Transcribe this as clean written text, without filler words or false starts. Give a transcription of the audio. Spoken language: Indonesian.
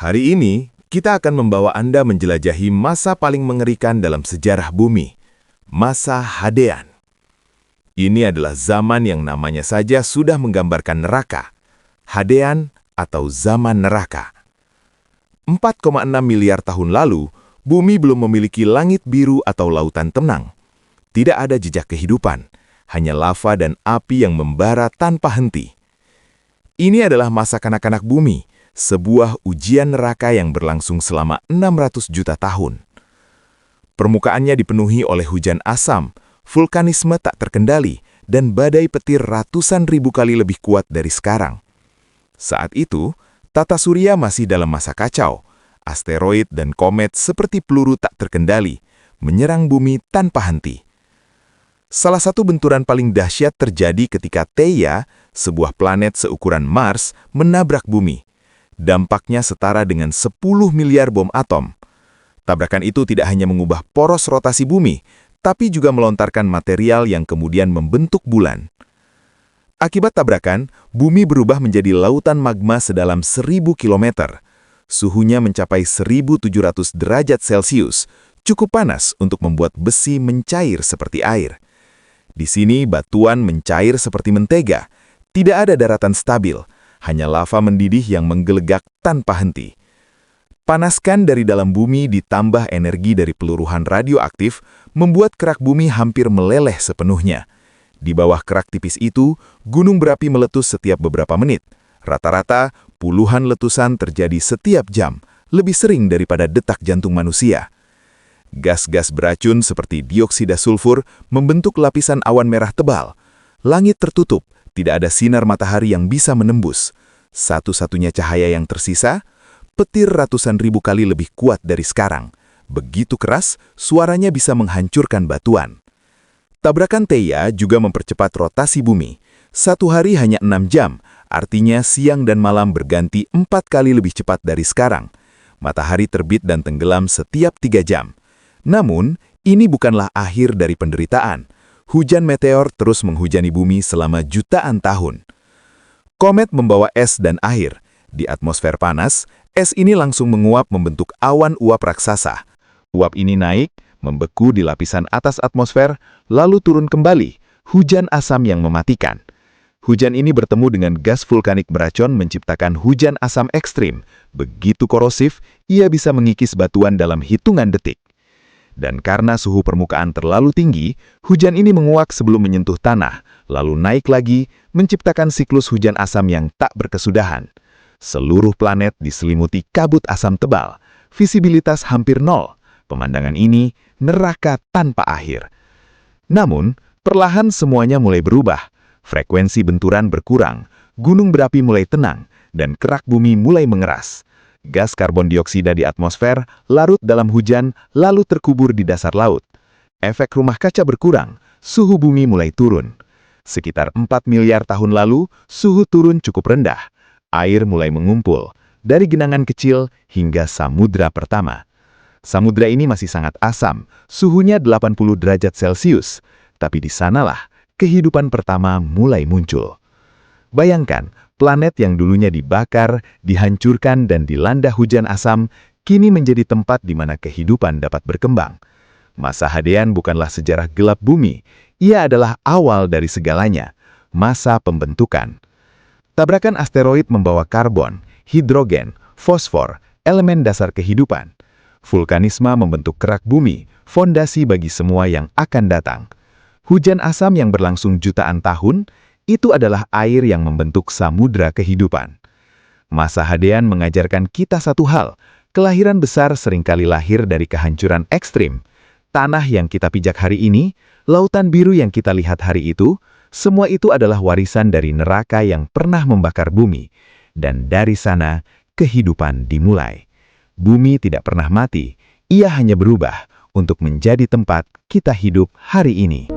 Hari ini, kita akan membawa Anda menjelajahi masa paling mengerikan dalam sejarah bumi, masa Hadean. Ini adalah zaman yang namanya saja sudah menggambarkan neraka, Hadean atau zaman neraka. 4,6 miliar tahun lalu, bumi belum memiliki langit biru atau lautan tenang. Tidak ada jejak kehidupan, hanya lava dan api yang membara tanpa henti. Ini adalah masa kanak-kanak bumi, sebuah ujian neraka yang berlangsung selama 600 juta tahun. Permukaannya dipenuhi oleh hujan asam, vulkanisme tak terkendali, dan badai petir ratusan ribu kali lebih kuat dari sekarang. Saat itu, tata surya masih dalam masa kacau. Asteroid dan komet seperti peluru tak terkendali, menyerang bumi tanpa henti. Salah satu benturan paling dahsyat terjadi ketika Theia, sebuah planet seukuran Mars, menabrak bumi. Dampaknya setara dengan 10 miliar bom atom. Tabrakan itu tidak hanya mengubah poros rotasi bumi, tapi juga melontarkan material yang kemudian membentuk bulan. Akibat tabrakan, bumi berubah menjadi lautan magma sedalam 1000 km. Suhunya mencapai 1700 derajat Celcius, cukup panas untuk membuat besi mencair seperti air. Di sini batuan mencair seperti mentega, tidak ada daratan stabil, hanya lava mendidih yang menggelegak tanpa henti. Panaskan dari dalam bumi ditambah energi dari peluruhan radioaktif membuat kerak bumi hampir meleleh sepenuhnya. Di bawah kerak tipis itu, gunung berapi meletus setiap beberapa menit. Rata-rata, puluhan letusan terjadi setiap jam, lebih sering daripada detak jantung manusia. Gas-gas beracun seperti dioksida sulfur membentuk lapisan awan merah tebal. Langit tertutup, tidak ada sinar matahari yang bisa menembus. Satu-satunya cahaya yang tersisa, petir ratusan ribu kali lebih kuat dari sekarang. Begitu keras, suaranya bisa menghancurkan batuan. Tabrakan Theia juga mempercepat rotasi bumi. Satu hari hanya 6 jam, artinya siang dan malam berganti 4 kali lebih cepat dari sekarang. Matahari terbit dan tenggelam setiap 3 jam. Namun, ini bukanlah akhir dari penderitaan. Hujan meteor terus menghujani bumi selama jutaan tahun. Komet membawa es dan air. Di atmosfer panas, es ini langsung menguap membentuk awan uap raksasa. Uap ini naik, membeku di lapisan atas atmosfer, lalu turun kembali, hujan asam yang mematikan. Hujan ini bertemu dengan gas vulkanik beracun menciptakan hujan asam ekstrim. Begitu korosif, ia bisa mengikis batuan dalam hitungan detik. Dan karena suhu permukaan terlalu tinggi, hujan ini menguap sebelum menyentuh tanah, lalu naik lagi, menciptakan siklus hujan asam yang tak berkesudahan. Seluruh planet diselimuti kabut asam tebal, visibilitas hampir nol. Pemandangan ini neraka tanpa akhir. Namun, perlahan semuanya mulai berubah. Frekuensi benturan berkurang, gunung berapi mulai tenang, dan kerak bumi mulai mengeras. Gas karbon dioksida di atmosfer larut dalam hujan lalu terkubur di dasar laut. Efek rumah kaca berkurang, suhu bumi mulai turun. Sekitar 4 miliar tahun lalu, suhu turun cukup rendah. Air mulai mengumpul, dari genangan kecil hingga samudra pertama. Samudra ini masih sangat asam, suhunya 80 derajat Celcius. Tapi di sanalah kehidupan pertama mulai muncul. Bayangkan, planet yang dulunya dibakar, dihancurkan dan dilanda hujan asam, kini menjadi tempat di mana kehidupan dapat berkembang. Masa Hadean bukanlah sejarah gelap bumi, ia adalah awal dari segalanya, masa pembentukan. Tabrakan asteroid membawa karbon, hidrogen, fosfor, elemen dasar kehidupan. Vulkanisme membentuk kerak bumi, fondasi bagi semua yang akan datang. Hujan asam yang berlangsung jutaan tahun, itu adalah air yang membentuk samudra kehidupan. Masa Hadean mengajarkan kita satu hal, kelahiran besar seringkali lahir dari kehancuran ekstrim. Tanah yang kita pijak hari ini, lautan biru yang kita lihat hari itu, semua itu adalah warisan dari neraka yang pernah membakar bumi. Dan dari sana, kehidupan dimulai. Bumi tidak pernah mati, ia hanya berubah untuk menjadi tempat kita hidup hari ini.